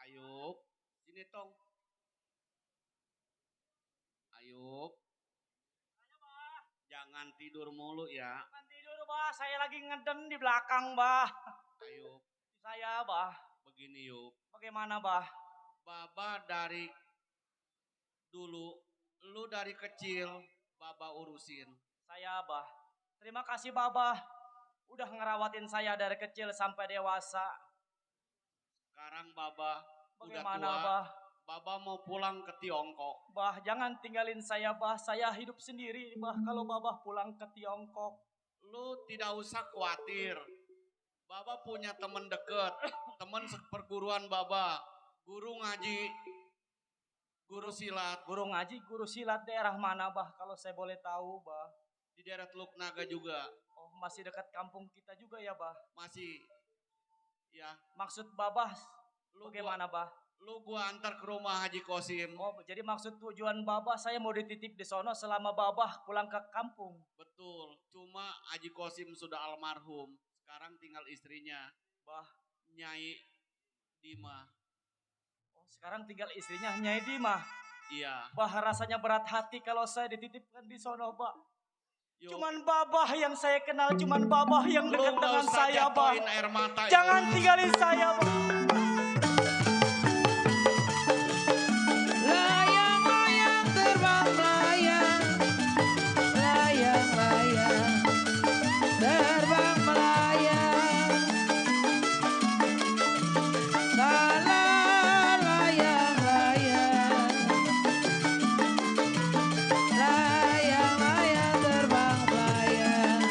Ayub, sini tong. Ayub, jangan tidur mulu ya. Bukan tidur, Bah. Saya lagi ngeden di belakang, Bah. Ayub, Saya, Bah. begini yuk. Bagaimana, Bah? Baba dari dulu, lu dari kecil, Baba urusin. Saya, Bah. Terima kasih, Bah. Udah ngerawatin saya dari kecil sampai dewasa. Sekarang Baba udah Bagaimana, tua, Bah? Baba mau pulang ke Tiongkok. Bah, jangan tinggalin saya, Bah. Saya hidup sendiri, Bah, kalau Babah pulang ke Tiongkok. Lu tidak usah khawatir. Baba punya temen deket, temen seperguruan Baba, guru ngaji, guru silat Guru ngaji, guru silat daerah mana, Bah? Kalau saya boleh tahu, Bah. di daerah Teluk Naga juga. Oh, masih dekat kampung kita juga ya, Bah? Masih ya. Maksud Babah Lu bagaimana, Bah? gua antar ke rumah Haji Kosim. Oh, jadi maksud tujuan Babah saya mau dititip di sono selama Babah pulang ke kampung. Betul, cuma Haji Kosim sudah almarhum. Sekarang tinggal istrinya, Bah, Nyai Dima. oh, sekarang tinggal istrinya Nyai Dima. Iya. Bah, rasanya berat hati kalau saya dititipkan di sono, Bah. Yuk. Cuman Babah yang saya kenal, cuman Babah yang Lu dekat nggak dengan usah saya, Bah. jatuhin air mata. Jangan yuk. tinggalin saya, Bah. Layang-layang terbang melayang, layang-layang terbang melayang. Lala layang-layang, layang-layang terbang melayang.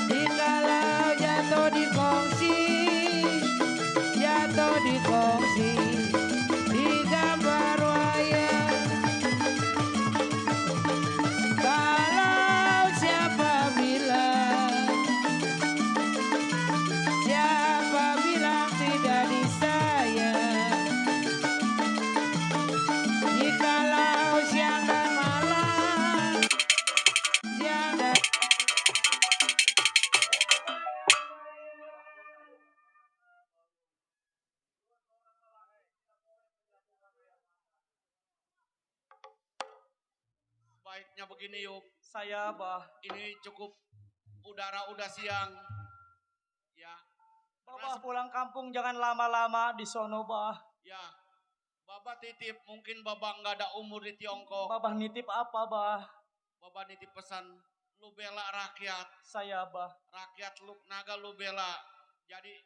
Dikalau jatuh di kongsi, jatuh di kongsi. Di gambar wayang, kalau siapa bilang tidak disayang. Jikalau siang dan malam, siang dan Baiknya begini yuk. Saya, Bah. Ini cukup udara udah siang. Ya. Babah pulang kampung jangan lama-lama di sono, Bah. Ya. Baba titip, mungkin Baba nggak ada umur di Tiongkok. Babah nitip apa, Bah? Baba nitip pesan, lu bela rakyat. Saya, Bah. Rakyat Teluk Naga lu bela. Jadi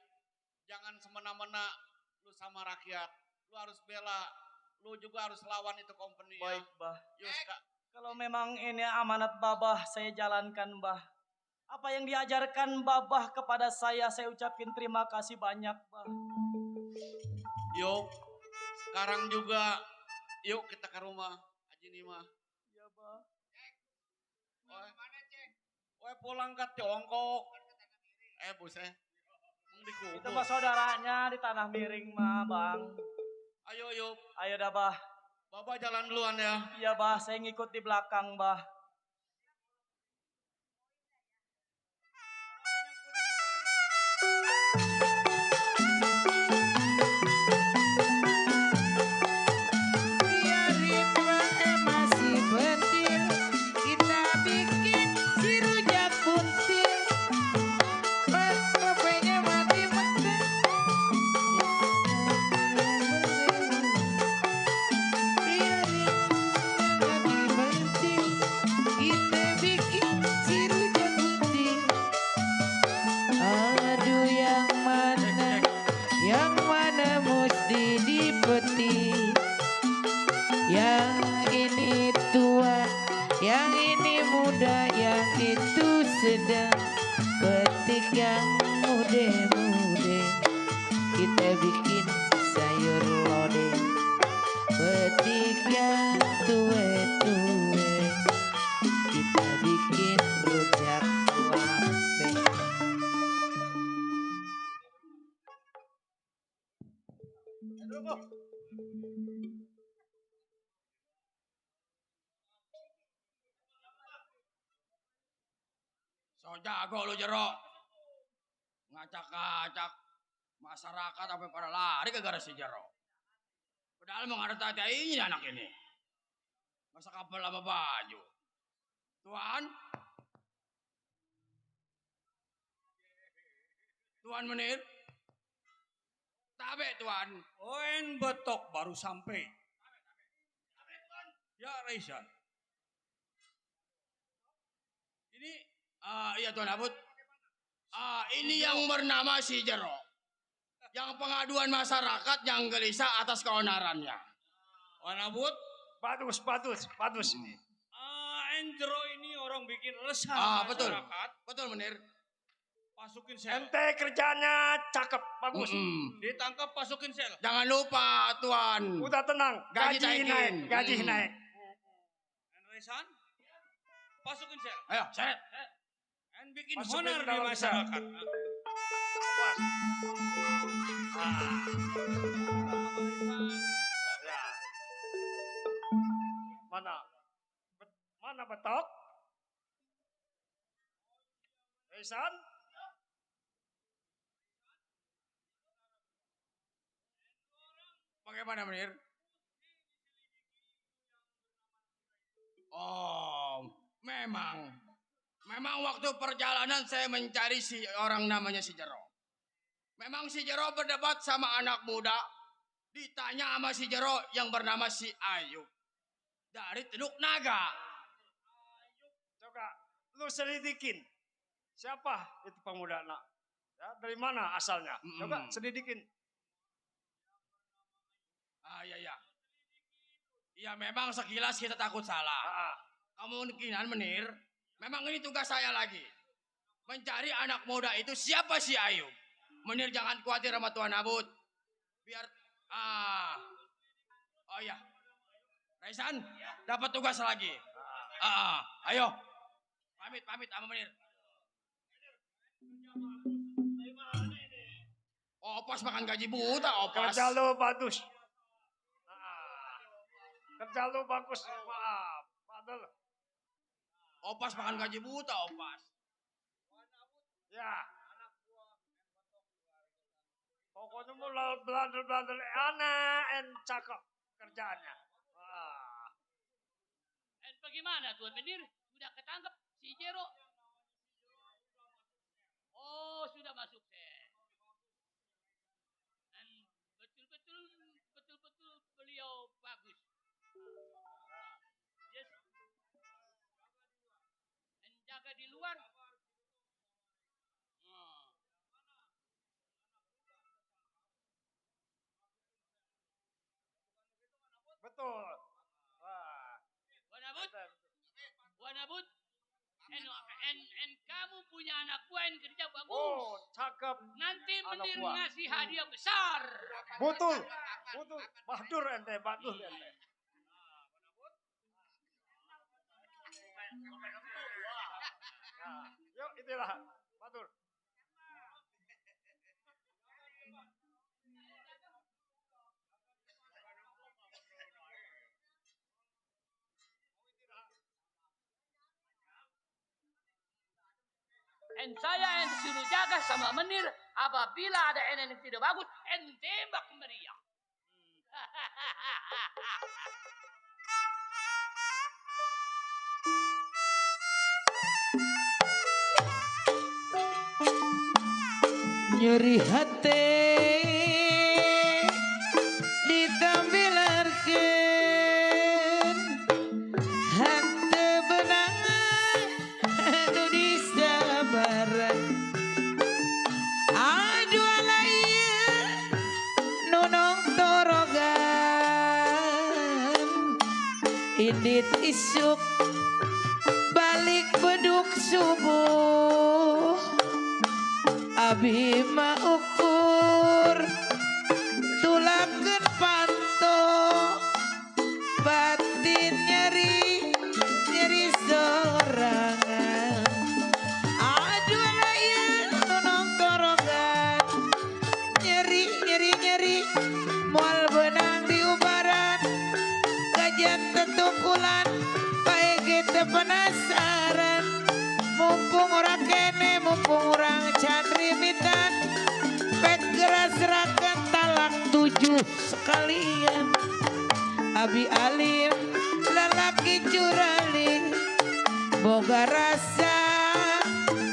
jangan semena-mena lu sama rakyat. Lu harus bela. Lu juga harus lawan itu company ya. Baik, Bah. Yuk, Kalau memang ini amanat Babah, saya jalankan, Bah. Apa yang diajarkan Babah kepada saya ucapin terima kasih banyak, Bah. yuk. Sekarang juga, yuk kita ke rumah Haji Nima. Ya, Bah. Woi pulang ke Tiongkok. Buset. Dikubur. Itu mah saudaranya di tanah miring mah, Bang. Ayo yuk. Ayo dah, Bah. Baba jalan duluan ya. Iya, Bah, saya ngikut di belakang, Bah. biar ritme masih pentil, kita bikin si rujak buntil. Kopenya mati mati. Biar ritme masih pentil, kita bikin si rujak buntil. Aduh yang mana mesti dipetik. Yang ini tua, yang ini muda, yang itu sedang. Petik yang mude-mude, kita bikin sayur lodeh. Petik yang tue-tue, kita bikin rujak lape. So jago lu Jero. Ngacak-ngacak. Masyarakat apa pada lari ke gara si Jero. Padahal mengartai anak ini. Masa kapal lama baju. Tuan. Tuan Menir. Tabe Tuan. Oen betok baru sampai. Ya Raisan. Ini iya Tuan Abut. Ini yang bernama si Jero. Yang pengaduan masyarakat yang gelisah atas keonarannya. Wan Abut, bagus ini. Endro ini orang bikin resah Betul. masyarakat. Betul Menir. Pasukin sel. Ente kerjanya cakep, bagus. Ditangkap pasukin sel. Jangan lupa Tuan. Udah tenang, Gaji gaji naikin. naik, gaji naik. En Raisan, pasukin sel. Ayo, seret. En bikin Masukin honor di dalam sel. masyarakat. Awas. Ya. Mana betok? Raisan? Bagaimana Menir? Oh, memang waktu perjalanan saya mencari si orang namanya si Jero. Memang si Jero berdebat sama anak muda. Ditanya sama si Jero yang bernama si Ayub. Dari Teluk Naga. Coba lu selidikin. Siapa itu pemuda nak? Ya, dari mana asalnya? Coba selidikin. Iya. Ya memang sekilas kita takut salah. Kemungkinan Menir, memang ini tugas saya lagi. Mencari anak muda itu siapa si Ayub. Menir jangan khawatir sama Tuan Abut. Biar, oh iya. Raisan, dapat tugas lagi. Ayo. Pamit sama Menir. Opas makan gaji buta, Opas. Kerja lu bagus. Kerja lu bagus. Maaf, Padel. Opas makan gaji buta, Opas. Ya. Pokoknya mau belajar anak en cakep kerjaannya. Dan bagaimana Tuan Menir? Sudah ketangkep si Jero? Oh, sudah masuk sel. Dan betul-betul beliau bagus. Yes. Dan jaga di luar. Betul. Wan Abut, en kamu punya anak buah yang kerja bagus. Oh, cakep. Nanti anak Menir buah. ngasih hadiah besar. Betul. Badur ente. Nah, yuk itulah Badur. En saya yang disuruh jaga sama Menir. Apabila ada en yang tidak bagus, en tembak meriah. Nyeri hati ditampilarkan hati benang anu disabaran aduh alaya nunong torogan indit isuk balik beduk subuh abi mah ukur tulakeun panto batin nyeri sorangan aduh aya nunong torogan nyeri moal benang diubaran kajian tetukulan bae kita penasaran mumpung orang kene mumpung orang can rimitan kalian Abi alim lalaki curali boga rasa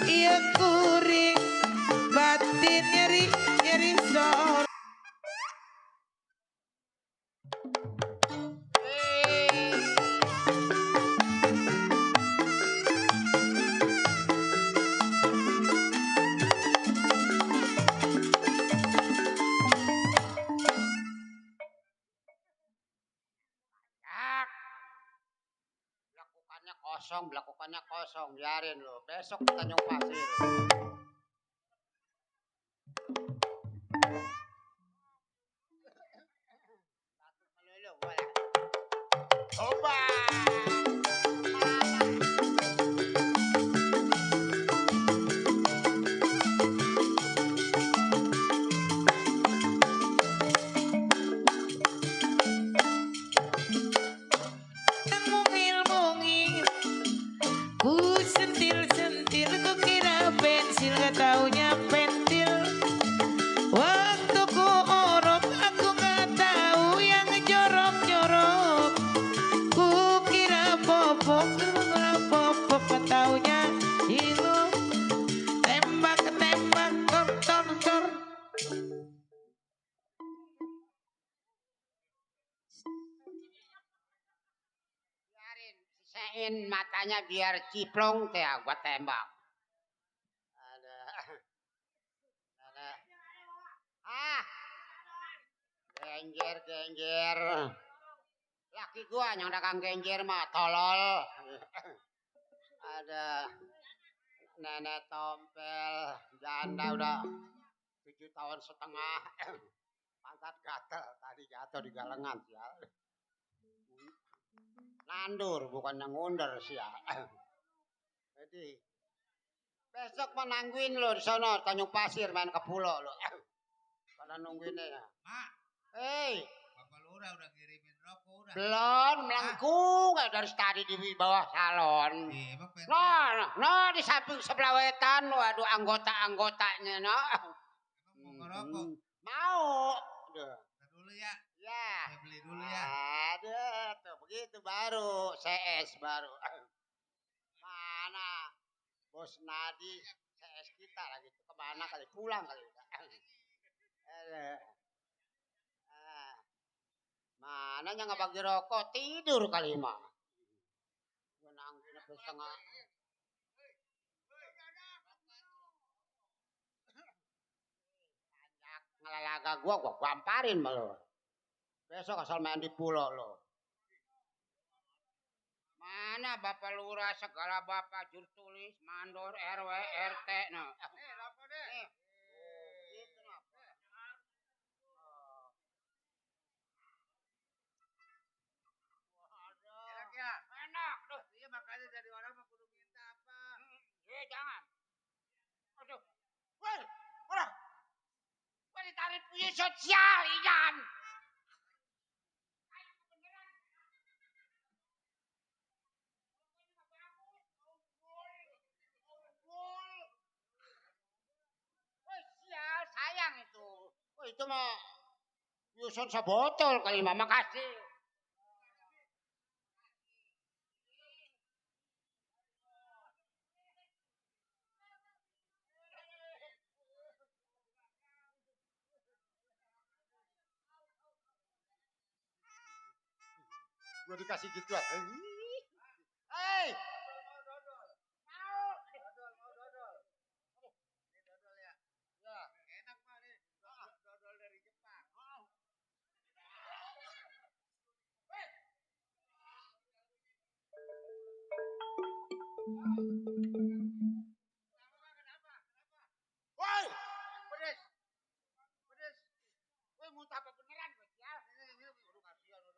iya kuring batin nyeri nyeri sor Belakukannya kosong, biarin lo. Besok ke Tanjung Pasir. Coba. mungil-mungil ku sentil-sentil ku kira pensil gak taunya pentil waktu ku orok aku gak tahu yang jorok-jorok ku kira popok gak taunya hilu tembak-tembak tor-tor-tor Sisain matanya biar ciplong teh gua tembak. Ada. Ah. Genjer. Laki gua yang dagang genjer mah tolol. Ada nenek tompel janda udah 7 tahun setengah. Pantat gatel tadi jatuh di galengan sial. Nandur bukan yang ngunder sial. Jadi besok menangguin lo di sana Tanjung Pasir main ke pulau lo. Pada nungguinnya ya. Mak. Hei. Bapak Lurah udah ngirimin rokok udah. Belum melengkung dari tadi di bawah salon. No, di samping sebelah wetan, waduh anggota-anggotanya no. Emang mau ngerokok? Mau. Aduh. Dulu ya. Ya. Saya beli dulu ya. Ada tuh begitu baru CS baru. Mana Bos Nadi CS kita lagi tuh kemana kali pulang kali udah. Ada. Mana yang nggak bagi rokok tidur kali mah. Nangguin apa setengah. Ngelalaga gua gamparin malu. Besok asal main di pulau lo. Mana Bapak Lurah segala Bapak jur tulis mandor RW RT no. Apa deh? Gitu no. Enak tuh. Iya makanya jadi orang mah kudu minta apa. Jangan. Aduh. Woi, orang. Woi ditarik punya sosial ikan. Sayang itu. Oh itu mah Yuson sebotol kali mah makasih. Gua dikasih gituan. Hei. Woi, pedes. Woi, muntah apa beneran, Bos? Ya, ini udah kasihan udah.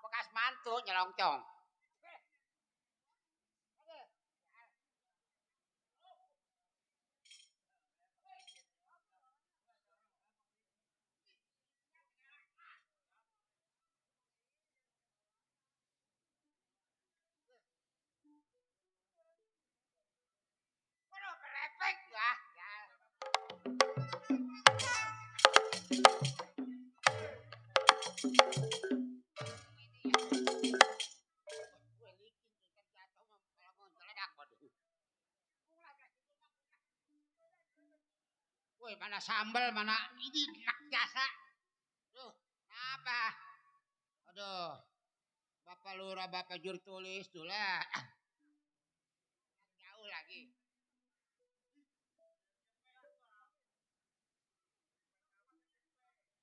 Bekas mantu nyelongcong. Waduh, berefek ya. Woi, mana sambal, mana ini enak jasa. Duh, apa? Aduh, Bapak Lurah, Bapak Juru Tulis dulu lah. Jauh lagi.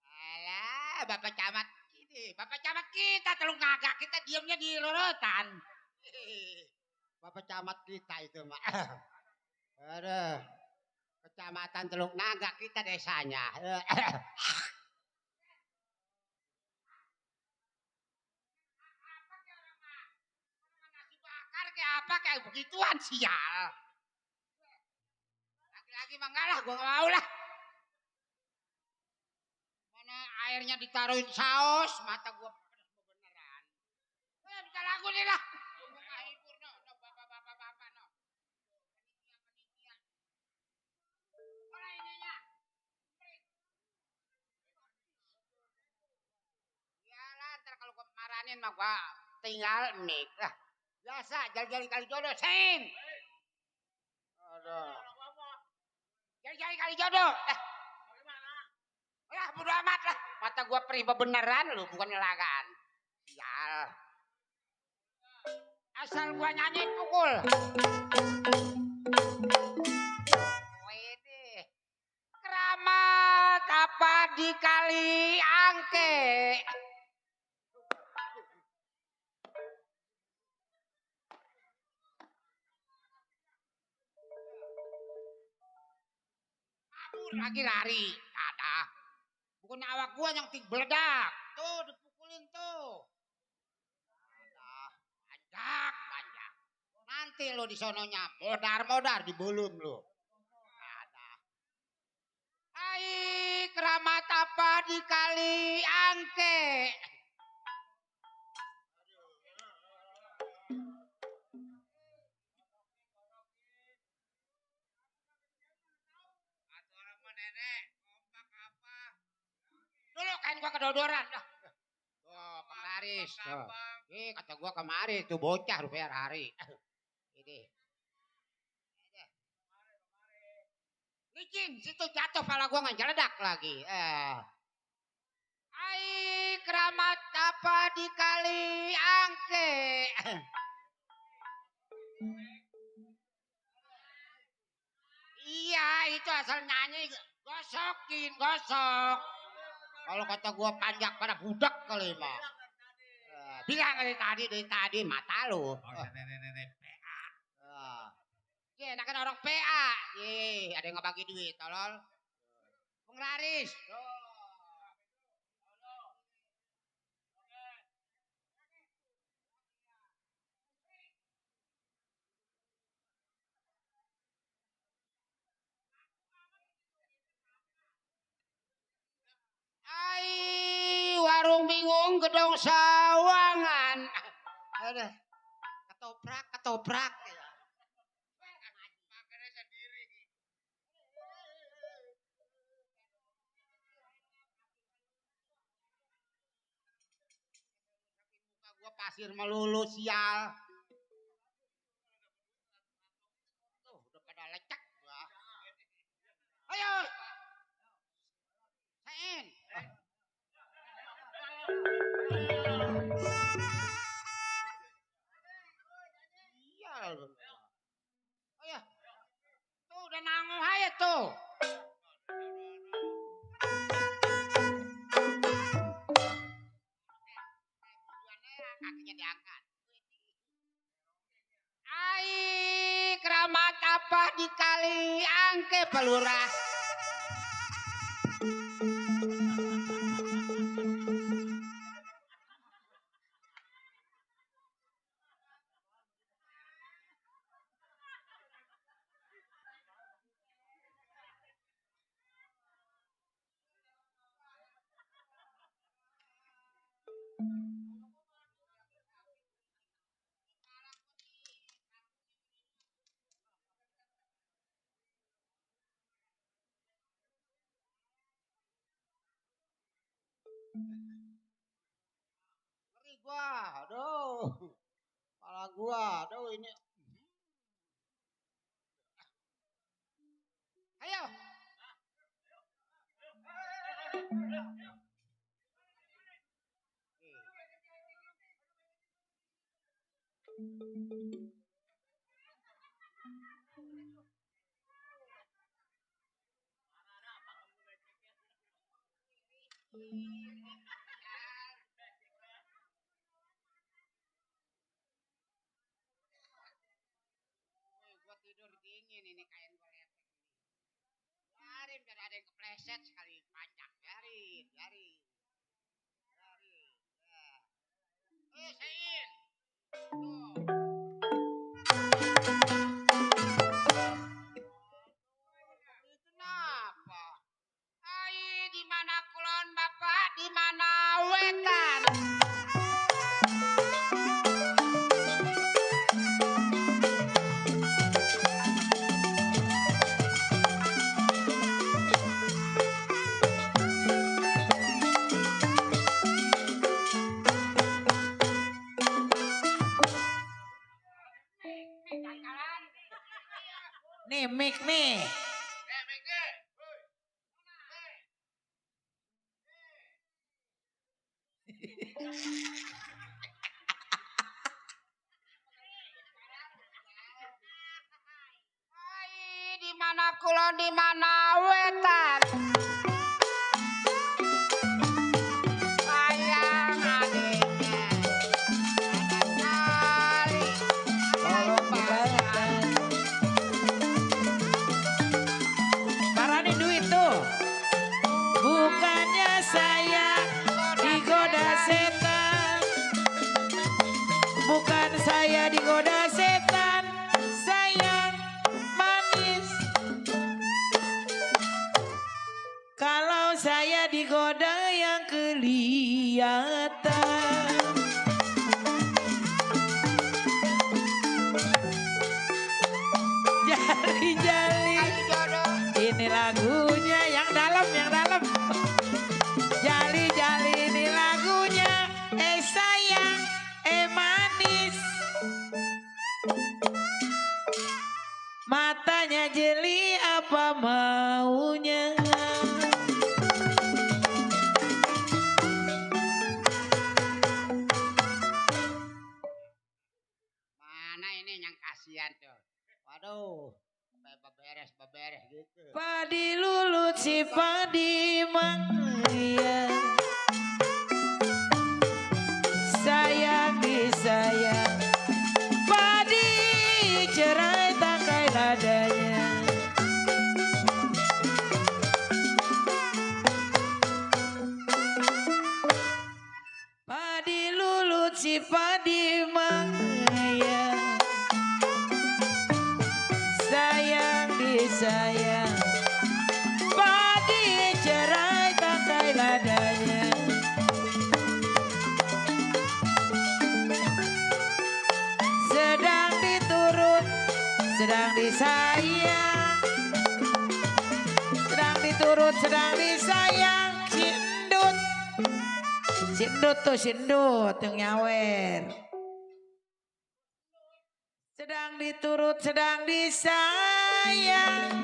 Alah, Bapak Camat ini, Bapak Camat kita Teluk Naga, kita diamnya di lorotan. Bapak Camat kita itu, Mak. Aduh, Kecamatan Teluk Naga kita desanya. Nasi bakar kayak apa kayak begituan sial. Lagi-lagi mah enggak lah, gua enggak mau lah. Mana airnya ditaruhin saus, mata gua pedes beneran. Bisa lagu nih lah. Gua ngahibur no, bapak-bapak no. Panitia. Mana ininya? Iyalah, ntar kalau gua maranin mah gua tinggal mik lah. Biasa, jali-jali kali jodoh, Sen. Aduh. Jali-jali kali jodoh. Ya, bodo amat lah. Mata gua perih beneran lu, bukan ngelagaan. Sial. Asal gua nyanyi pukul. Wede. Keramat apa di kali angke. Lagi lari, ada. Bukan awak gua yang beledak. Tuh dipukulin tuh. Banyak. Nanti lo di sononya modar di belum lo. Ada. Hai keramat apa di kali angke. Dulu kan gua kedodoran. Tuh, kemaris. Tuh. Kata gua kemarin tuh bocah rupanya hari. Ini. Licin, situ jatuh pala gua nggak jeledak lagi. Hai keramat apa di kali angke. Iya, itu asal nyanyi gosok. Kalau kata gua panjang pada budak kali mah. Bilang dari tadi mata lu. Nenek PA. Ya, enakan orang PA. Ada yang ngebagi duit, tolol. Penglaris. Ai, warung bingung gedong sawangan. Ada ketoprak. Muka gua pasir melulu sial. Tuh, udah pada lecek gua. Ayo. Sen. Iya. Ayo. Tuh udah nanggung aja tuh. Kakinya diangkat. Ai, keramat apa di kali angke pelurah. Ngeri gua, aduh. Kepala gua, aduh ini. Ayo. Gua tidur dingin ini kain gua lepek. Biarin biar ada yang kepleset sekali panjang. Biarin. Ya. Sein. Kenapa? Ai di mana kulon Bapak, di mana wetan? Nih mik nih. Ai di mana kulon, di mana wetan? Sayang adiknya. Cari. Tolong dibalaskan. Parani duit tuh. Bukannya saya digoda setan. Bukan saya digoda setan. Sayang manis. Kalau saya digoda yang kelihatan. Jali-jali. Ini lagunya yang dalam. Jali-jali ini lagunya. Sayang, manis. Matanya jeli apa maunya. Mana ini yang kasihan tuh? Waduh, beberes gitu. Padi lulut si padi mangya. Sayang disayang. Padi cerai tangkai ladanya. Padi lulut si padi mangya. Sayang disayang. Padi cerai tangkai ladanya. Sedang diturut, sedang disayang. Sedang diturut, sedang disayang. Sindut yang nyawer. Sedang diturut, sedang disayang.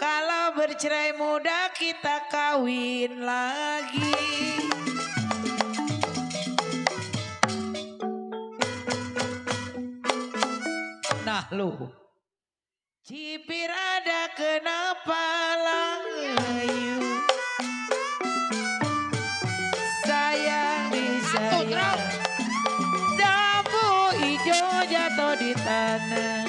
Kalau bercerai muda kita kawin lagi. Nah lu, cipir ada kenapa layu. Sayang disayang. Dabu hijau jatuh di tanah.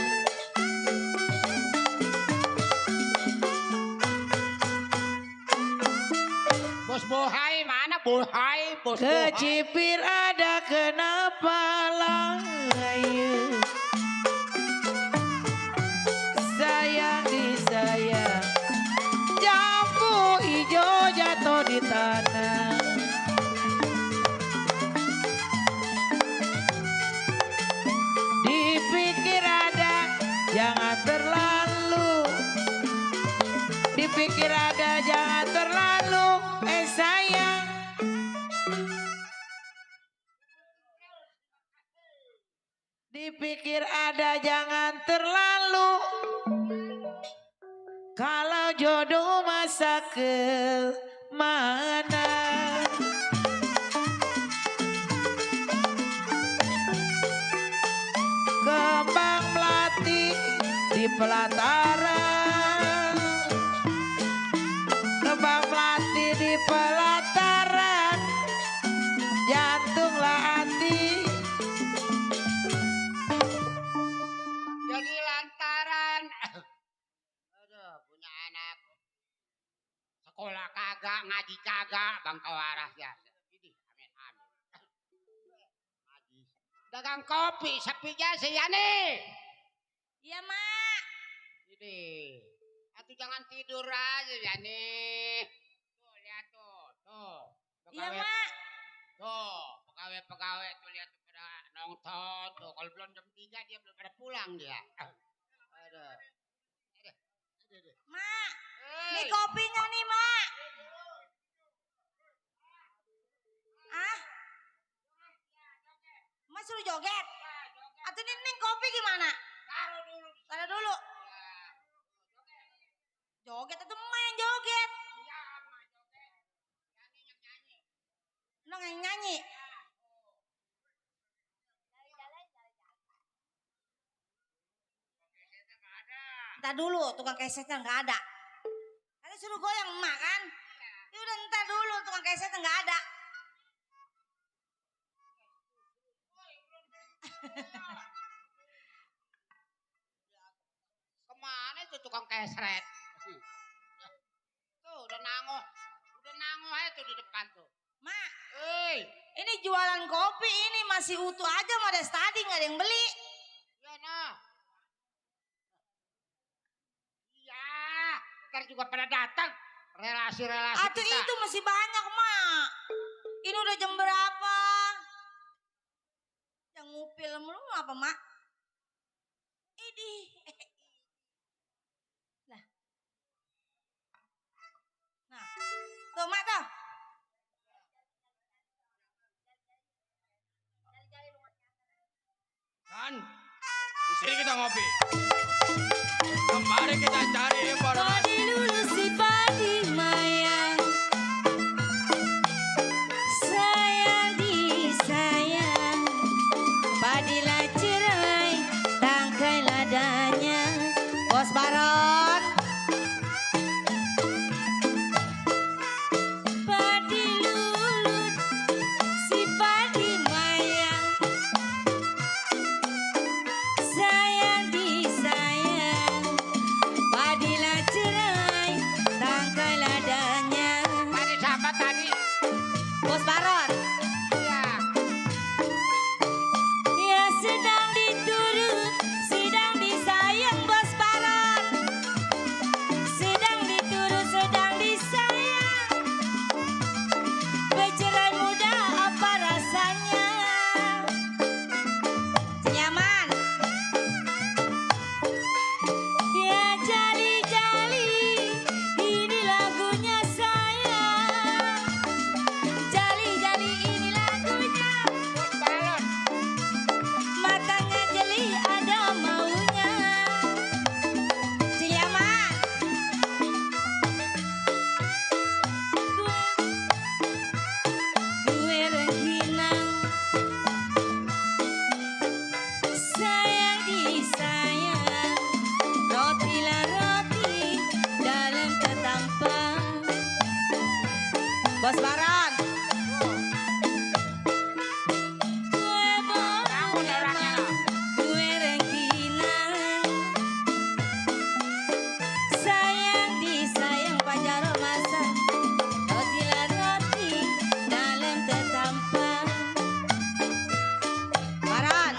Bos bohai mana bohai? Bos Kecipir ada kenapa layu. Sayang disayang. Jambu hijau jatuh di tanah. Dipikir ada, jangan terlalu. Dipikir ada, jangan terlalu. Sayang. Dipikir ada, jangan terlalu. Kalau jodoh masa mana. Kembang melati di pelataran, kembang melati di pelataran, jantunglah hati. Jadi lantaran aduh punya anak sekolah kagak, ngaji kagak, bangkau waras ya. Ini amin amin. Ngaji. Dagang kopi sepinya si Yani. Iya, Mak. Ini. Atuh jangan tidur aja Yani. Tuh lihat tuh. Tuh. Iya, Mak. Tuh, pegawai-pegawai tuh lihat tuh pada nonton tuh. Kalau belum jam 3 dia belum pada pulang dia. Aduh. Mak, Hei. nih kopinya nih, Mak. Ah? Mak suruh joget. Atau nih kopi gimana? Taruh dulu. Joget atau Mak yang joget? Lo yang nyanyi. Ntar dulu, tukang kesetnya nggak ada. Tadi suruh goyang emak kan? Ya udah ntar dulu, tukang kesetnya nggak ada. Kemana tuh tukang kesret? Tuh udah nangoh aja tuh di depan tuh. Mak, Hei, ini jualan kopi ini masih utuh aja, mau ada tadi nggak ada yang beli. ya nah. Iya, ntar juga pada datang relasi-relasi Atuh kita. itu masih banyak, Mak. Ini udah jam berapa? Yang ngupil mulu apa, Mak? Idih. Lah. Nah, tuh Mak tuh. Kan, di sini kita ngopi. Kemarin kita cari informasi. Padi dulu si padi maya, sayang disayang. Padilah cerai, tangkai ladanya. Bos Baron. Padi lulut, si padi maya, sayang disayang. Padilah cerai, tangkai ladanya. Tadi siapa tadi? Bos Baron. Iya. Ya sedang diturut, sedang disayang Bos Baron. Sedang diturut, sedang disayang. Bercerai muda apa rasanya? Senyaman. Ya jali-jali, ini lagunya sayang. Jali-jali ini lagunya. Bos balon. Matanya jeli ada maunya. Senyaman. Gue rengginang, sayang disayang. Rotilah roti dalam ketampang. Bos Baron. Gue Bangun orangnya lah. gue rengginang, sayang disayang Pajaro masak. Rotilah roti dalam tetampang. Baron.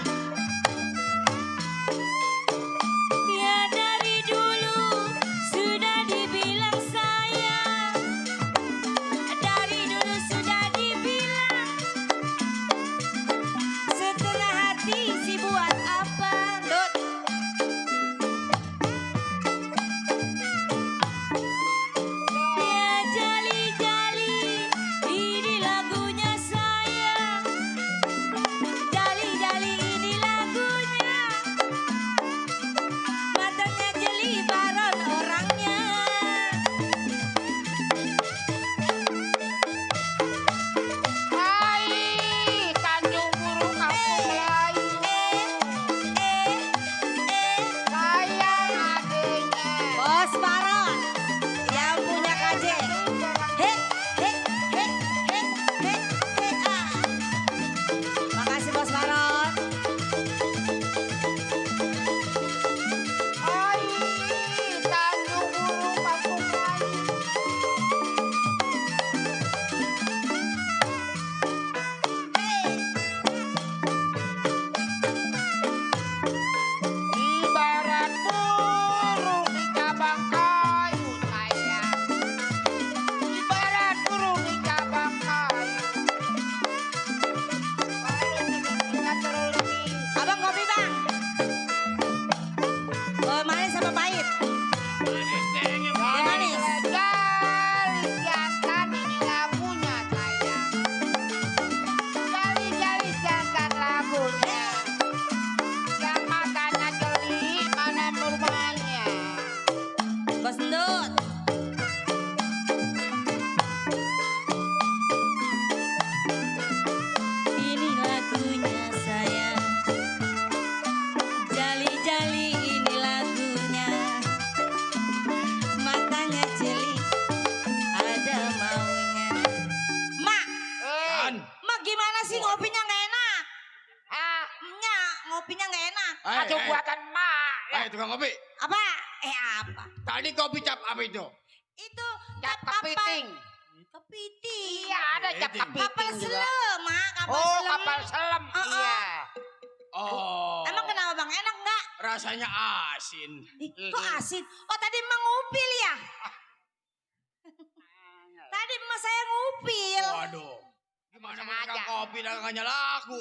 Ya dari dulu sudah dibilang sayang. Dari dulu tukang kopi. Apa? Apa? Tadi kopi cap apa itu? Itu Cap kapal. kepiting. Kepiting. Iya, ada cap Kepiting. Kapal kepiting juga. selam, Mak. Kapal Oh, selam. kapal selam. Iya. Oh. Emang kenapa Bang? Enak enggak? Rasanya asin. Ih, kok asin? Oh, tadi Emang ngupil ya? Tadi emak saya ngupil. Waduh. Gimana Sengaja. mereka kopi dagangannya laku?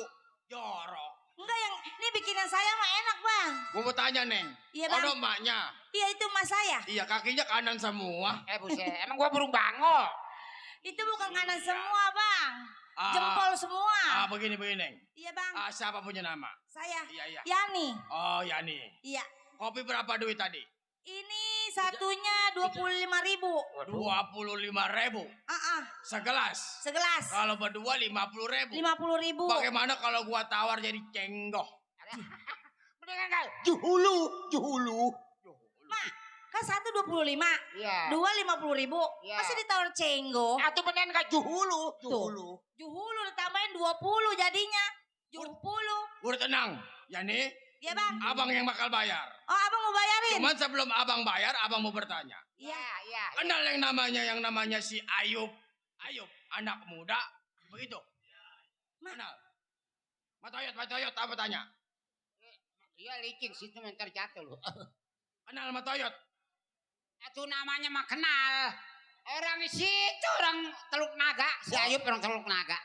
Jorok. Enggak, yang ini bikinan saya mah enak, Bang. Gua mau tanya, Neng. Iya, Bang. Ono emaknya. Iya, itu emak saya. Iya, kakinya kanan semua. Buset. Emang gua burung bangor. Itu bukan kanan semua, Bang. Ah, Jempol semua. begini, Neng. Iya, Bang. Siapa punya nama? Saya. Iya. Yani. Oh, Yani. Iya. Kopi berapa duit tadi? Ini satunya 25.000. 25.000. Segelas. Segelas. Kalau berdua 50.000. 50.000. Bagaimana kalau gua tawar jadi cenggoh? Mendingan kan juhulu. Mak, kan satu 25. Iya. Dua 50.000. Iya. Masih ditawar cenggo. Atau mendingan kan juhulu. Juhulu ditambahin 20 jadinya. 20. Udah tenang. Yani, Iya, Bang. abang yang bakal bayar. Oh, Abang mau bayarin? Cuman sebelum abang bayar, abang mau bertanya. Iya. Kenal yang namanya si Ayub. Ayub, anak muda. Begitu. Kenal. Matoyot, apa tanya? Iya licin situ mentar jatuh loh. Kenal Matoyot. Itu namanya mah kenal. Orang situ orang Teluk Naga. Si Ayub orang Teluk Naga.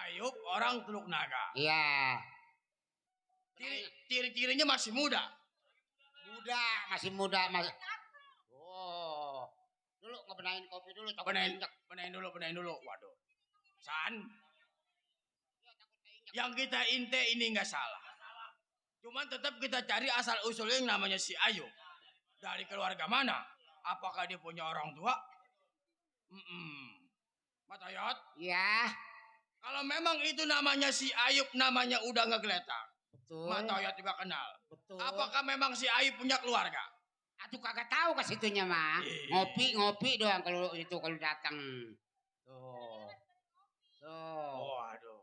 Ayub, orang Teluk Naga. Iya. Ciri-cirinya masih muda. Masih muda. Oh. Dulu ngebenahin kopi dulu. Benahin dulu. Waduh. San. Yang kita inte ini nggak salah. Cuman tetap kita cari asal usulnya yang namanya si Ayub. Dari keluarga mana? Apakah dia punya orang tua? Matoyot? Iya. Kalau memang itu namanya si Ayub, namanya udah ngegeletak. Betul. Matoyot juga kenal. Betul. Apakah memang si Ayub punya keluarga? Atuh kagak tahu ke situnya mah. Ngopi doang kalau datang. Tuh. Waduh.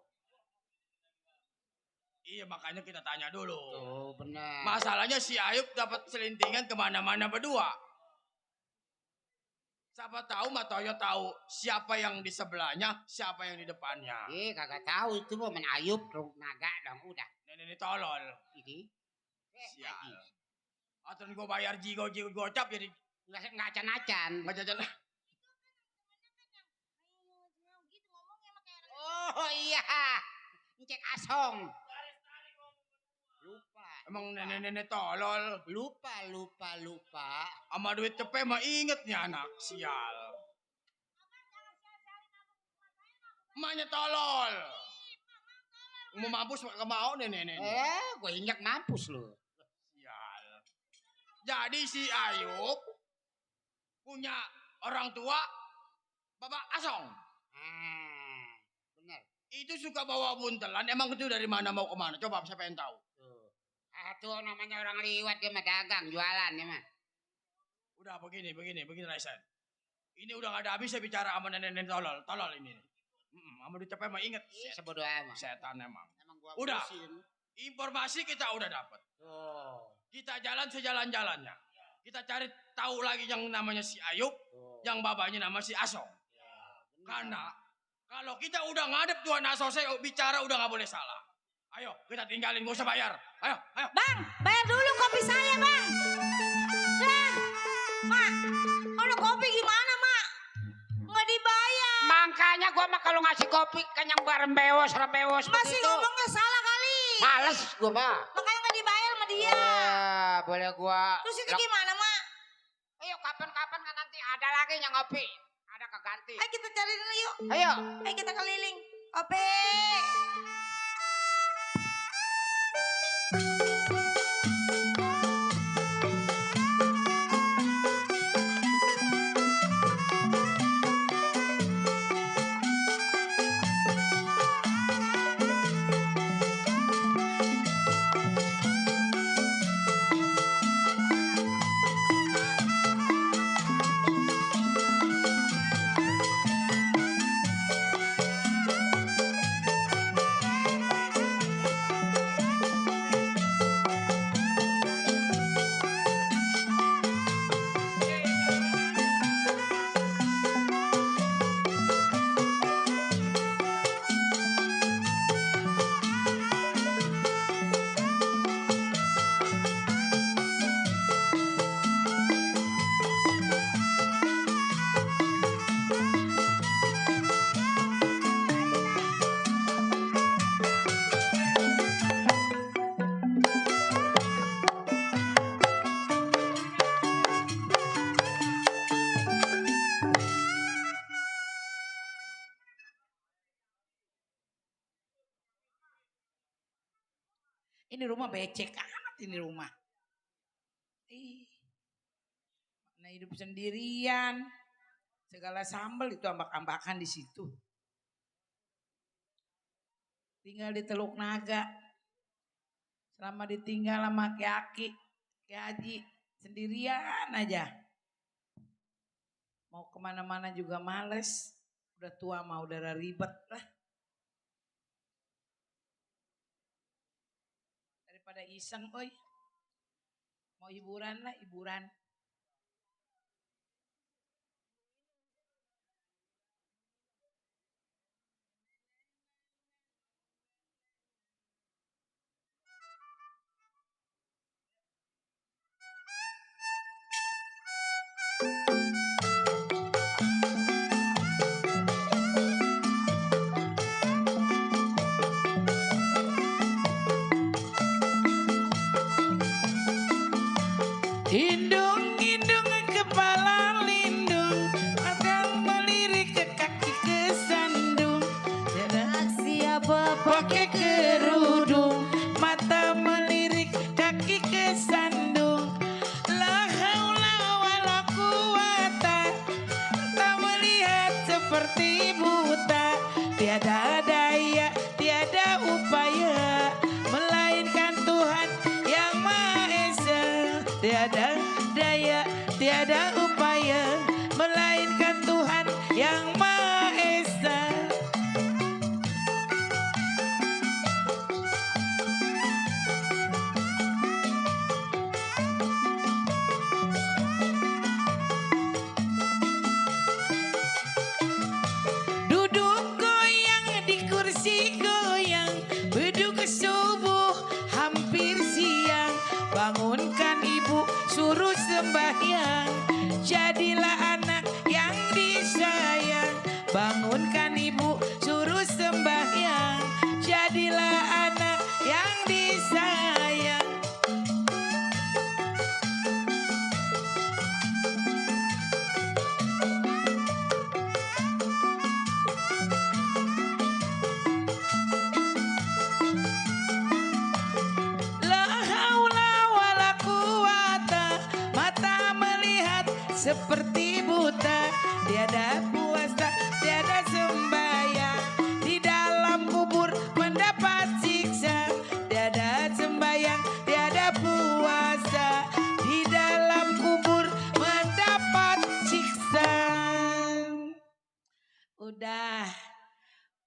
Iya makanya kita tanya dulu. Tuh benar. Masalahnya si Ayub dapat selintingan kemana-mana berdua. Siapa tahu Matoyo tahu siapa yang di sebelahnya, siapa yang di depannya. Kagak tahu itu mah men Ayub Teluk Naga dong udah. Ini tolol. Ini. Sial. Atau gue bayar jigo gocap jadi nggak acan-acan. nggak jajan. Oh iya. Cek asong. Lupa. Emang nenek-nenek tolol. Lupa. Sama duit cepet mah inget nih anak. Sial. Emaknya tolol. Mau mampus gak mau nenek-nenek. Gue injak mampus lu. Sial. Jadi si Ayub punya orang tua Bapak Asong. Bener. Itu suka bawa buntelan. Emang itu dari mana mau kemana? Coba siapa yang tahu? Tuh namanya orang liwat dia mah dagang jualan ya mah. Udah begini Raisan. Ini udah gak ada habis saya bicara sama nenek-nenek tolol ini. Sama duit cepet mah inget. Sebodoh amat. Setan emang. Gua Udah. putusin. Informasi kita udah dapat. Tuh. Kita jalan sejalan-jalannya. Kita cari tahu lagi yang namanya si Ayub, yang babanya nama si Asong. Karena kalau kita udah ngadep Tuan Asose bicara udah nggak boleh salah. Ayo kita tinggalin, gak usah bayar. Ayo. Bang, bayar dulu kopi saya, Bang. Dah. Mak, kalau kopi gimana, Mak? Nggak dibayar. Makanya gua mah kalau ngasih kopi kenyang bareng bewos Masih begitu. ngomongnya salah kali. Males gua mah. Makanya nggak dibayar sama dia. Boleh gua. Terus itu gimana, Mak? Ayo kapan-kapan kan nanti ada lagi yang ngopi. Ada keganti. Ayo kita cari dulu yuk. Ayo. Ayo kita keliling. Kopi. Ini rumah becek amat ini rumah. Ih. Mana hidup sendirian. Segala sambal itu ambak-ambakan di situ. Tinggal di Teluk Naga. Selama ditinggal sama Ki Aki, Ki Haji, sendirian aja. Mau kemana-mana juga males. Udah tua mah udah ribet lah. Daripada iseng, oi. Mau hiburan lah, hiburan. Hindung-hindung kepala lindung, akan melirik ke kaki kesandung. Reaksi apa pakai kerudung, mata melirik kaki kesandung. La haula wala quwata, tak melihat seperti buta. Tiada daya, tiada upaya, melainkan Tuhan yang Maha Esa. Tiada daya, tiada upaya, melainkan Tuhan yang Maha Esa. Duduk goyang di kursi goyang, beduk subuh hampir siang. Bangunkan ibu, suruh sembahyang, jadilah anak yang disayang. Bangunkan ibu, suruh sembahyang, jadilah anak yang disayang. La haula wala quwata, mata melihat seperti buta. Tiada puasa, tiada sembahyang, di dalam kubur mendapat siksa. Tiada sembahyang, tiada puasa, di dalam kubur mendapat siksa.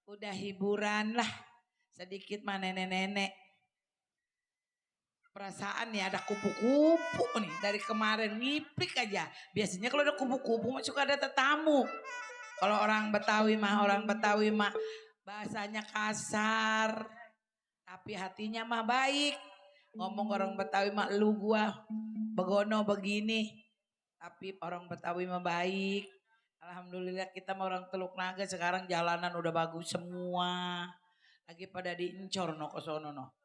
Udah hiburan lah. Sedikit mah nenek-nenek. Perasaan nih ada kupu-kupu nih dari kemarin ngiplik aja. Biasanya kalau ada kupu-kupu mah suka ada tetamu. Kalau orang Betawi mah bahasanya kasar, tapi hatinya mah baik. Ngomong orang Betawi mah lu gua begono begini, tapi orang Betawi mah baik. Alhamdulillah kita mah orang Teluk Naga sekarang jalanan udah bagus semua. Lagi pada diincor no kosono no.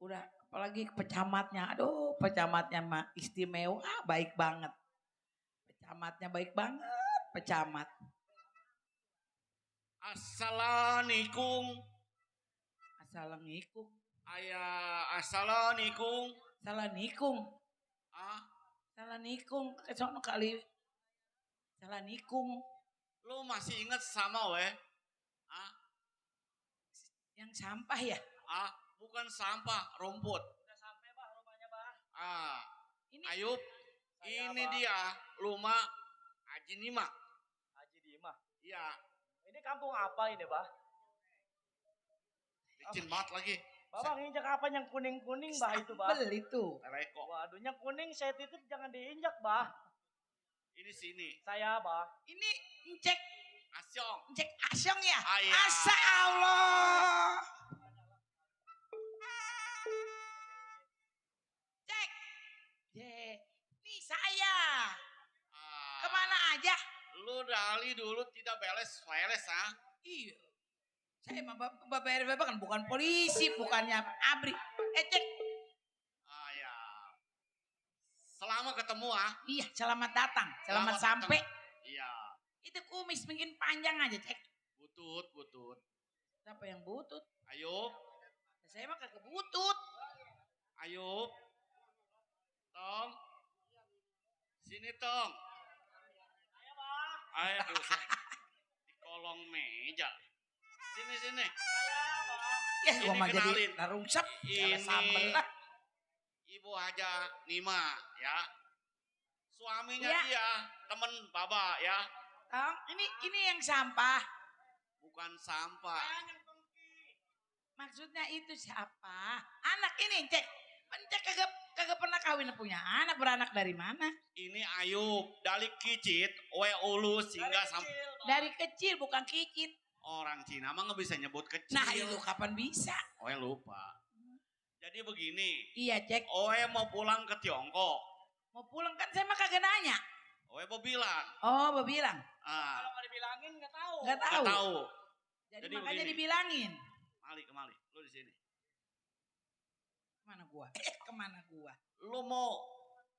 Udah apalagi pecamatnya, aduh pecamatnya mah istimewa, baik banget. Pecamatnya baik banget, pecamat. Assalamualaikum. Assalamualaikum. Ayah, assalamualaikum. Assalamualaikum. Ah, Assalamualaikum. Kesono kali. Assalamualaikum. lu masih inget sama weh? Ah, Yang sampah ya? ah, bukan sampah, rumput. Udah sampai bah rumahnya bah. Ah, Ini Ayub, Saya, ini Bang. dia rumah Haji Nima. Haji Dimah. Iya, Ini kampung apa ini bah? licin banget lagi. Babang injak apa yang kuning-kuning bah itu bah? Bel itu. Tereko. Waduh yang kuning saya titip jangan diinjak bah. Ini sini. Saya bah. Ini cek Asyong. asyong ya? Ah, iya. Asa Allah. Cek. Nih saya. Ah, Kemana aja? lu dari dulu tidak beles-beles ah. Iya. Saya mah bapak kan bukan polisi, bukannya abri. Cek. Ah ya. Selama ketemu ah. Iya, selamat datang. Selamat Selamat sampai. Iya. Itu kumis mungkin panjang aja, cek. Butut. Siapa yang butut? Ayub. Saya mah kagak butut. Ayub. Tong. Sini Tong. Aduh, di kolong meja. Sini. Ya gua Ini mah jadi kenalin. narungsep. Ini Sambel lah. Ibu Haja Nima ya. Suaminya Iya. dia, temen Baba ya. Tong, ini yang sampah. Bukan sampah. Maksudnya itu siapa? Anak ini cek. Encek kagak pernah kawin punya anak, beranak dari mana? Ini Ayub dari kicit, we ulu sehingga Dari kecil bukan kikit. orang Cina mah nggak bisa nyebut kecil. Nah itu kapan bisa? We lupa. Jadi begini, Iya cek. Oe mau pulang ke Tiongkok. Mau pulang kan saya mah kagak nanya. Oe mau bilang. Oh mau bilang. Ah, Kalau nggak dibilangin nggak tahu. Nggak nggak tahu. tahu. Jadi Jadi makanya begini. dibilangin. Kemali, lu di sini. Kemana gua? Kemana gua? Lu mau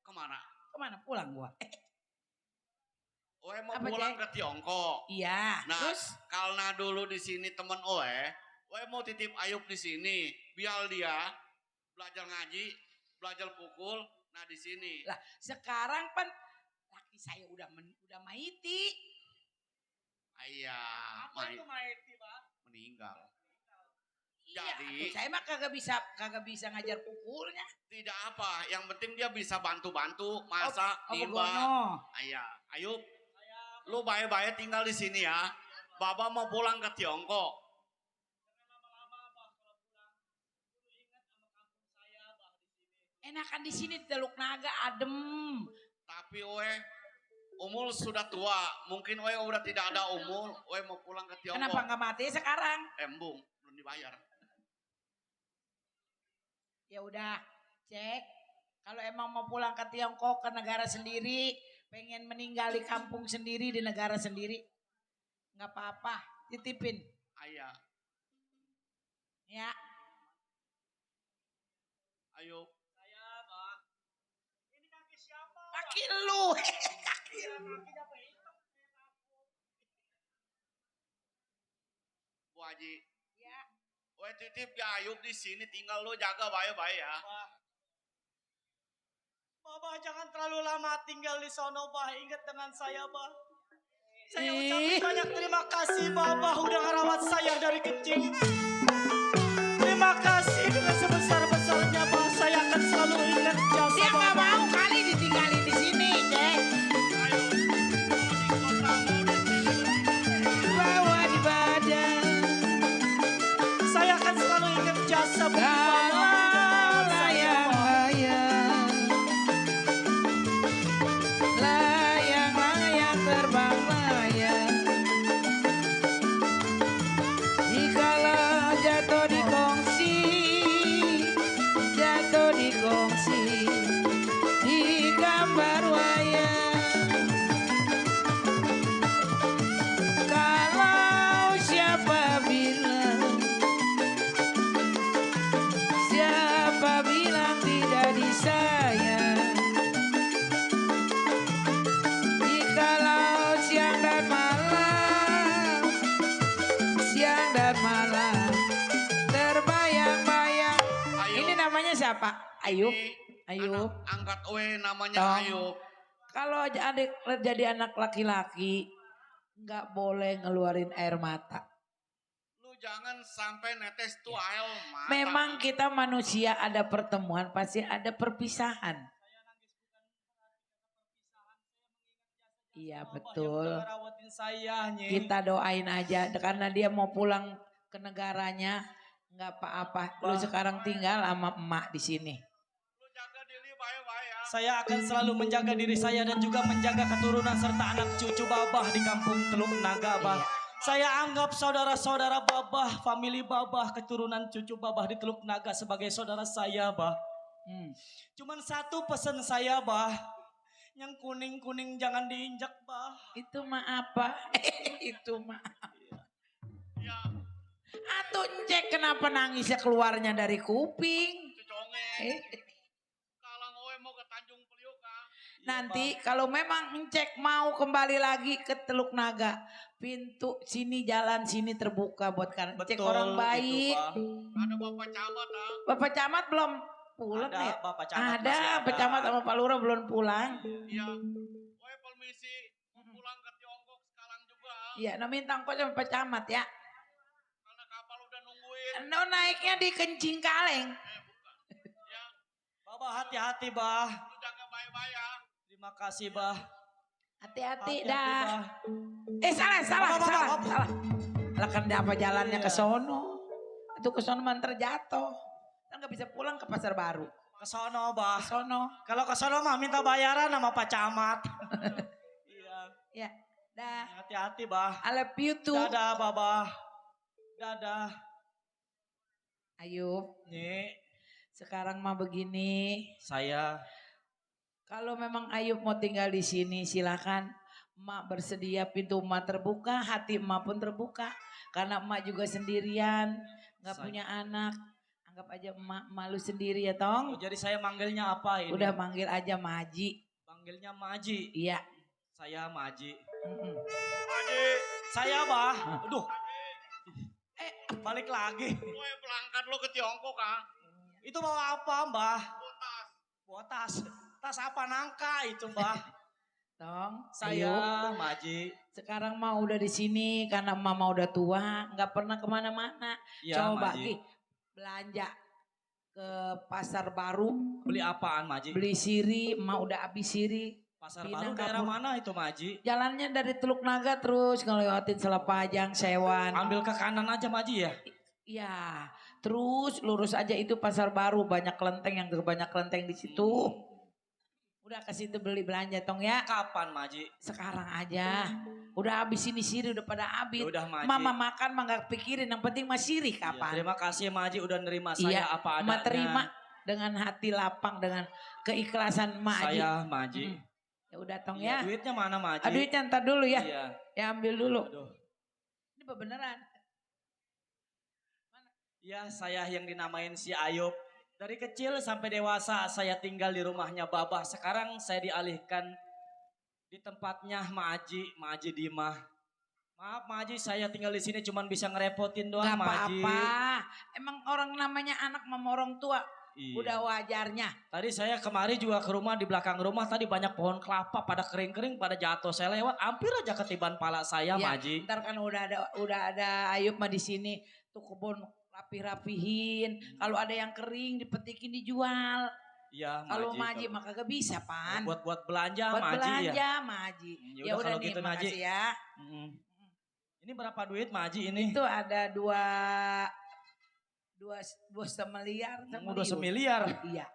kemana? Kemana pulang gua? Oe mau Apa, pulang Cek? ke Tiongkok. Iya. Nah, Terus? karena dulu di sini temen Oe mau titip Ayub di sini, biar dia belajar ngaji, belajar pukul. Nah di sini. Lah sekarang kan laki saya udah maiti. Ayah, Apa itu maiti, Pak? meninggal. Iya. Jadi- Saya mah kagak bisa ngajar pukulnya. Tidak apa, yang penting dia bisa bantu-bantu masak, Oh nimba. begono. Ayah, Ayub, lu baik-baik tinggal di sini ya. Baba mau pulang ke Tiongkok. Enakan di sini di Teluk Naga adem. Tapi umur sudah tua, mungkin udah tidak ada umur. Mau pulang ke Tiongkok. Kenapa nggak mati sekarang? Embung, belum dibayar. Ya udah, cek. Kalau emang mau pulang ke Tiongkok ke negara sendiri, pengen meninggal di kampung sendiri di negara sendiri, nggak apa-apa, titipin. Ayah, Ya, Ayub. kaki lu. Kaki lu. Bu Haji. Ya. Titip ya Ayub di sini, tinggal lu jaga baik-baik ya. Bah, jangan terlalu lama tinggal di sono, Bah. Ingat dengan saya, Bah. Saya Ih. ucapin banyak terima kasih, Bah, udah ngerawat saya dari kecil. Terima kasih dengan sebesar-besarnya, Bah. Saya akan selalu ingat jasa Dia nggak Bapak. mau kali ditinggalin di sini, cek. Ayub, di kotamu di sini. Bawa di badan. Saya akan selalu ingat jasa Bapak. Layang-layang terbang layang. Jikalau jatuh di kongsi di gambar wayang. Kalau siapa bilang tidak disayang. Jikalau siang dan malam terbayang-bayang. Ayub. Ini namanya siapa? Ayub. Ini Ayub. anak angkat namanya Tong. Ayub. Kalau adik jadi anak laki-laki nggak boleh ngeluarin air mata. Lu jangan sampai netes tuh air mata. Memang kita manusia ada pertemuan pasti ada perpisahan. Iya betul. Yang ngerawatin saya, Nying. Kita doain aja karena dia mau pulang ke negaranya nggak apa-apa. Lu sekarang tinggal sama emak di sini. Lu jaga diri baik-baik ya. Saya akan selalu menjaga diri saya dan juga menjaga keturunan serta anak cucu Babah di kampung Teluk Naga, Bah. Iya. Saya anggap saudara-saudara Babah, famili Babah, keturunan cucu Babah di Teluk Naga sebagai saudara saya, Bah. Cuman satu pesan saya, Bah. Yang kuning-kuning jangan diinjak, Bah. Itu mah apa? Itu mah. Ya, Atau cek kenapa nangisnya keluarnya dari kuping? itu congeng. Eh, Kalau gue mau ke Tanjung Priok ah. Nanti kalau memang Encek mau kembali lagi ke Teluk Naga, pintu sini jalan sini terbuka buat kan Encek Betul, orang itu, baik. Pak. Ada Bapak Camat ah. Bapak Camat belum pulang Ada ya? Bapak Camat Ada, masih Pak Camat sama Pak Lurah belum pulang. Iya. Woi permisi, mau pulang ke Tiongkok sekarang juga. Iya, no minta ongkos sama Pak Camat ya. Karena kapal udah nungguin. No naiknya di Kencing Kaleng. Ya, Bah hati-hati bah. lu jaga baik-baik ya. Terima kasih bah. Hati-hati Hati-hati, dah. bah. Salah. Bah. Lah kan apa jalannya ke Iya. sono. Itu ke sono man terjatuh. Kan gak bisa pulang ke Pasar Baru. Ke sono bah. Ke sono. Kalau ke sono mah minta bayaran sama Pak Camat. Iya. Ya, dah. Hati-hati bah. I love you too. Dadah Babah. Dadah. Ayub, Nih sekarang mah begini. saya Kalau memang Ayub mau tinggal di sini silakan. Emak bersedia, pintu emak terbuka, hati emak pun terbuka. Karena emak juga sendirian, gak Saya- punya anak. Anggap aja emak malu sendiri ya Tong. Oh, jadi saya manggilnya apa ini? Udah manggil aja Maji. Panggilnya Maji. Iya. Saya Maji. Mm-mm. Haji, Saya bah. Aduh. Balik lagi. woi berangkat lo ke Tiongkok ah. Itu bawa apa mbah? Botas. Bawa tas. Tas apa nangka itu mbah? Tong, Saya Ayub, Maji. sekarang mah udah di sini karena mama udah tua, nggak pernah kemana-mana. Iya Coba Maji. Ki, belanja ke Pasar Baru, Beli apaan Maji? beli siri, emak udah habis siri. Pasar Pinang Baru daerah Kapur. mana itu Maji? Jalannya dari Teluk Naga terus ngelewatin Selapajang, Sewan. Ambil ke kanan aja Maji ya? Iya, terus lurus aja itu Pasar Baru, banyak kelenteng yang banyak kelenteng di situ. Udah ke situ beli belanja Tong ya. Kapan Maji? Sekarang aja. Udah habis ini siri udah pada habis. Ya udah Maji. Mama makan mah gak pikirin, yang penting mah siri Iya, kapan. terima kasih Maji udah nerima saya Iya, apa adanya. Emak terima dengan hati lapang, dengan keikhlasan Emak Aji. Saya Maji. Ya udah Tong Iya, ya. duitnya mana Maji? Duitnya ntar dulu ya. Iya. Ya ambil dulu. Aduh. Ini beneran. Ya, saya yang dinamain si Ayub. Dari kecil sampai dewasa saya tinggal di rumahnya Babah. Sekarang saya dialihkan di tempatnya Maji Dimah. Maaf Maji, saya tinggal di sini cuman bisa ngerepotin doang Gak Maji. apa-apa. Emang orang namanya anak sama orang tua. Iya. Udah wajarnya. Tadi saya kemari juga ke rumah, di belakang rumah tadi banyak pohon kelapa pada kering-kering pada jatuh. Saya lewat hampir aja ketiban pala saya Ya, Maji. ntar kan udah ada Ayub mah di sini. Tuh kebun rapih-rapihin. Kalau ada yang kering dipetikin dijual. Iya Kalau Maji. Maji mah kagak bisa Pan. Buat belanja Buat Maji belanja ya. Maji. Ya Ya udah udah kalau nih gitu, Maji. makasih ya. Mm-mm. Ini berapa duit Maji ini? Itu ada dua semiliar. Udah semiliar. Iya.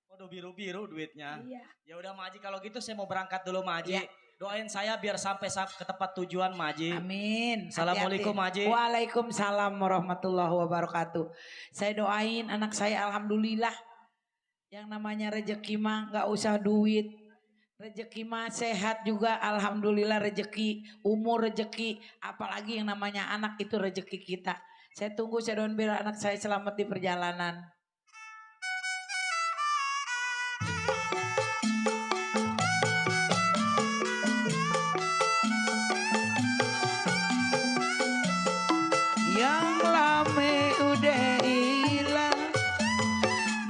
Waduh biru-biru duitnya. Iya. Ya udah Maji kalau gitu saya mau berangkat dulu Maji. Iya. Doain saya biar sampai ke tempat tujuan Maji. Amin. Assalamualaikum, Hati-hati. Maji. Waalaikumsalam warahmatullahi wabarakatuh. Saya doain anak saya alhamdulillah. Yang namanya rezeki mah gak usah duit. Rezeki mah sehat juga alhamdulillah, rezeki, umur rezeki. Apalagi yang namanya anak itu rezeki kita. Saya tunggu, saya doain biar anak saya selamat di perjalanan. Yang lame udah hilang,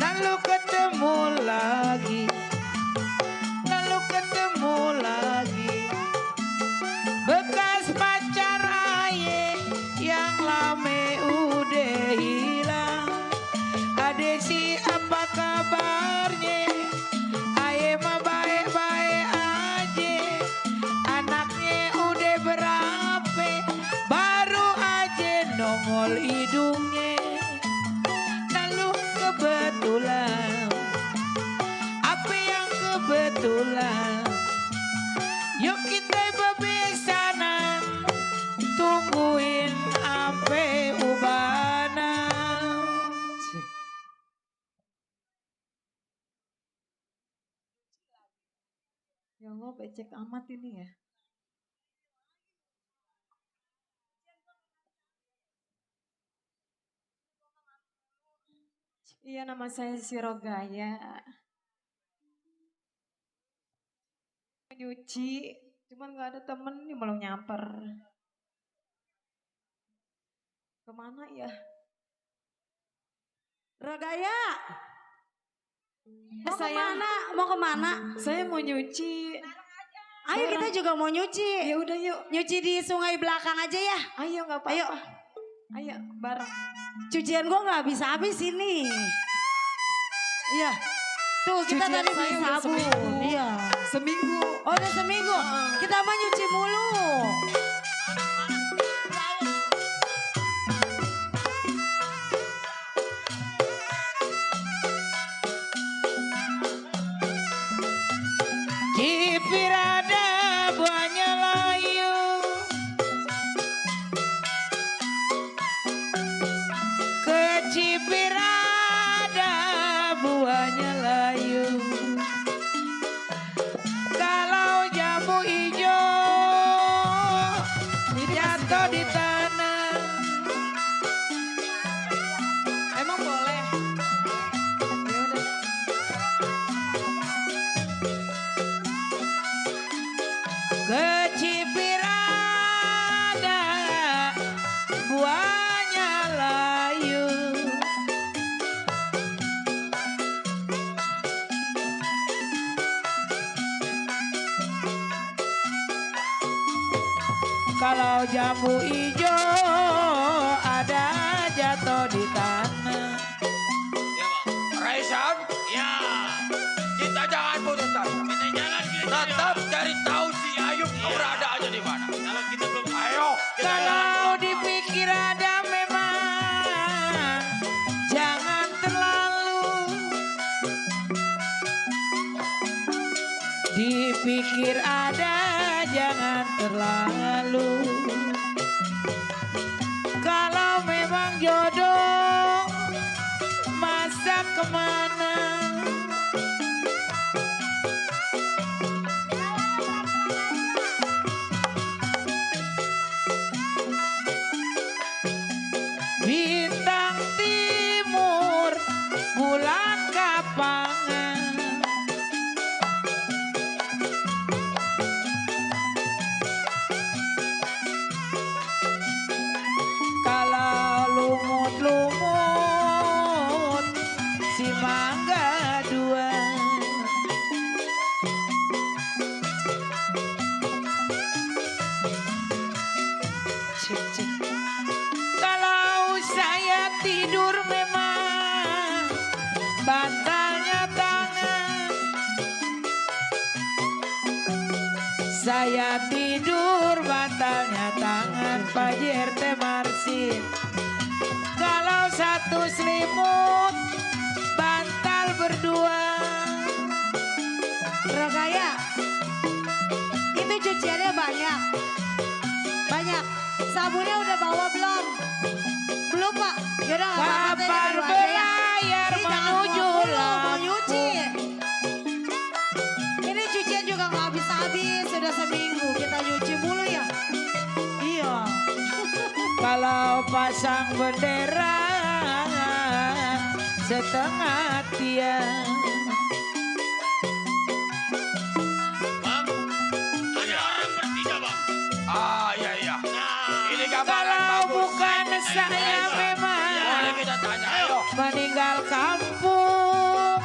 lalu ketemu lagi, lalu ketemu lagi. Bekas pacar aye yang lame udah hilang. Ade si apa kabarnya? Aye mah baik-baik aja. Anaknya udah berapa? Baru aja nongol hidungnya. Lalu kebetulan, apa yang kebetulan? Yuk kita bebesanan, tungguin ampe ubanan. Ya Allah, becek amat ini ya. Iya, nama saya Sirogaya. Nyuci, cuman gak ada temen nih belum nyamper. Kemana ya? Rogaya! Mau kemana? Mau kemana? Saya mau nyuci. Ayo kita juga mau nyuci. Ya udah yuk. Nyuci di sungai belakang aja ya. Ayo nggak apa-apa. Ayo. Ayo bareng. Cucian gua nggak habis-habis ini. Iya. Tuh kita Cucian tadi saya beli udah sabun. seminggu. Iya. Seminggu. Oh udah seminggu. Kita mah nyuci mulu. Cipir ada buahnya layu, kecipir ada buahnya layu. Kalau jambu hijau jatuh di tanah. Emang boleh? Ya udah. Kecipir ada buahnya layu. Kalau jambu hijau ada jatuh di tanah. Ya, Pak. Raisan? Ya. Kita jangan putus asa. Kita jangan tetap cari tahu si Ayub keberadaannya di mana. Kalau kita belum ayo. Kalau dipikir ada memang jangan terlalu. Dipikir ada jangan terlalu. Kalau memang jodoh masa kemana? Bintang timur, bulan kapangan. Kalau lumut-lumut, si mangga dua. Cik, cik. Kalau saya tidur memang bantalnya tangan. Saya tidur bantalnya tangan Pak JRT Marsin. Kalau satu selimut bantal berdua. Rogaya. Itu cuciannya banyak. Banyak. Sabunnya udah bawa belum? Belum Pak. Yaudah nggak apa-apa. tadi Kapan dulu aja ya. belayar Ini jangan menuju buang mulu, mau Lampung? nyuci. Ini cucian juga nggak habis-habis. Sudah seminggu kita nyuci mulu ya. Iya. Kalau pasang bendera setengah tiang. Bang, ada orang bertiga, Bang. Ah, iya, iya. Ini gambaran Kalau bagus. bukan saya memang Boleh kita tanya, ayo. meninggal kampung.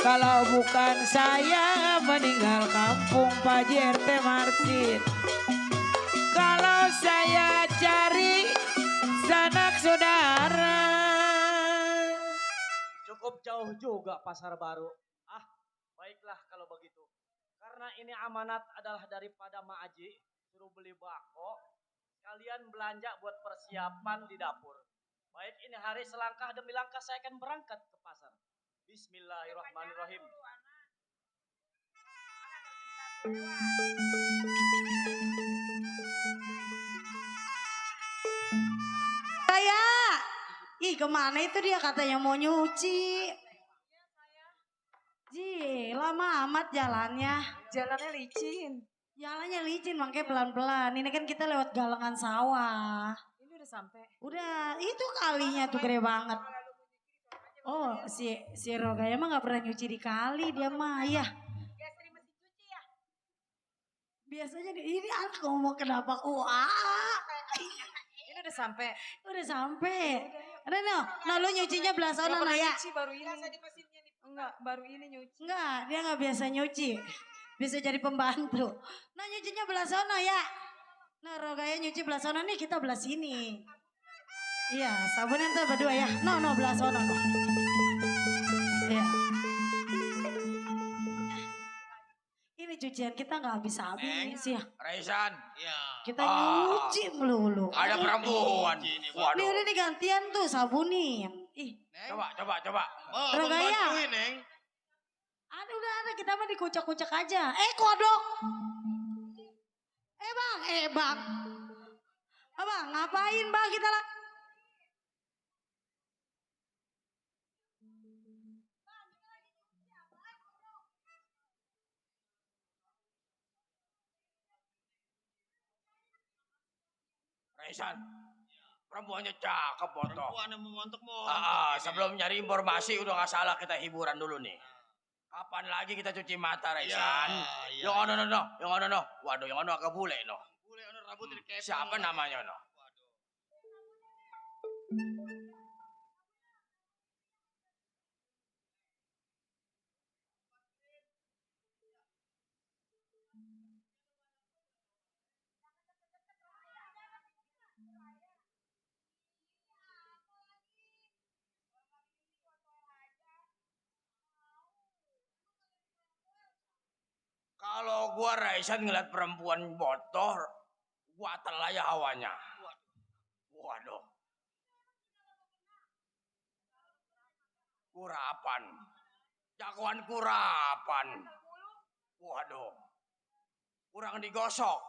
Kalau bukan saya meninggal kampung Pak JRT Marsin. Kalau saya cari sanak saudara. Cukup jauh juga pasar baru. Ah, baiklah kalau begitu. Karena ini amanat adalah daripada Ma Aji, suruh beli bako, kalian belanja buat persiapan di dapur. Baik, ini hari selangkah demi langkah saya akan berangkat ke pasar. Bismillahirrahmanirrahim. Raya. Ih kemana itu dia katanya mau nyuci. Ji, lama amat jalannya. Jalannya licin. Jalannya licin makanya pelan-pelan. Ini kan kita lewat galengan sawah. Ini udah sampai. Udah, itu kalinya tuh gede banget. Oh, si Rogaya mah gak pernah nyuci di kali dia mah ya. Biasanya ini anak ngomong kenapa? Wah. Ini udah sampai. Udah sampai. Reno, no lu nyucinya belah Nggak sana no pernah ya. nyuci baru ini. Enggak, baru ini nyuci. Enggak, dia nggak biasa nyuci. Bisa jadi pembantu. Nah nyucinya belah sana ya. Nah Rogaya nyuci belah sana nih, kita belah sini. Iya, sabunnya tuh berdua ya. No, belah sana no. Iya. Ini cucian kita nggak habis ya. Raisan. Iya. Kita nyuci melulu. Ada perempuan. Ini Waduh. udah digantian tuh sabunin. Ih, Coba. Oh, Rogaya. bantuin, Neng. udah ada, kita mah dikucek-kucek aja. Kodok. Bang. Abang, ngapain bang kita lah? Raisan. Perempuannya cakep, Boto. Perempuan yang memontok mau. Sebelum nyari informasi udah gak salah kita hiburan dulu nih. Kapan lagi kita cuci mata, Raisan? Iya. Yang ono. Waduh, yang ono agak bule, no. Bule ono rambut dikepang. Siapa namanya, no? Kalau gua Raisan ngeliat perempuan botor, gua telaya hawanya. Waduh. Kurapan. Jagoan kurapan. Waduh. Kurang digosok.